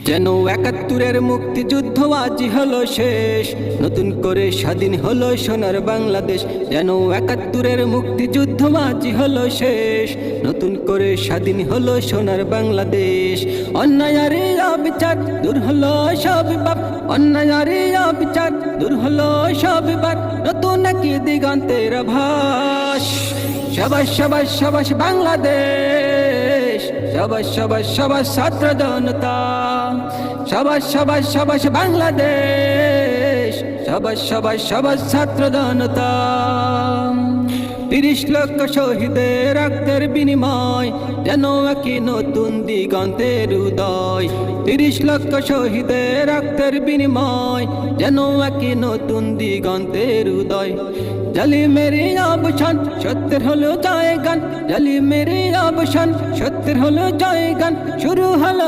যেন ৭১-এর মুক্তিযুদ্ধ আজ হলো শেষ, নতুন করে স্বাধীন হলো সোনার বাংলাদেশ। যেন ৭১-এর মুক্তিযুদ্ধ আজ হলো শেষ, নতুন করে স্বাধীন হলো সোনার বাংলাদেশ। অন্যায় আর অবিচার দূর হলো সব পাপ, অন্যায় আর অবিচার দূর হলো সব পাপ, নতুন এক দিগন্তের আভাস। সাবাস সাবাস সাবাস বাংলাদেশ, সাবাস সাবাস সাবাস ছাত্র জনতা, সাবাস সাবাস সাবাস বাংলাদেশ, সাবাস সাবাস সাবাস ছাত্র জনতা। ৩০ লক্ষ শহীদের রক্তের বিনিময় যেন একই নতুন দিগন্তের উদয়। ৩০ লক্ষ শহীদের রক্তের বিনিময় যেন একই নতুন দিগন্তের উদয়। জালিমের অবসান সত্যের হলো জয়গান, জালিমের অবসান সত্যের হলো জয়গান, শুরু হলো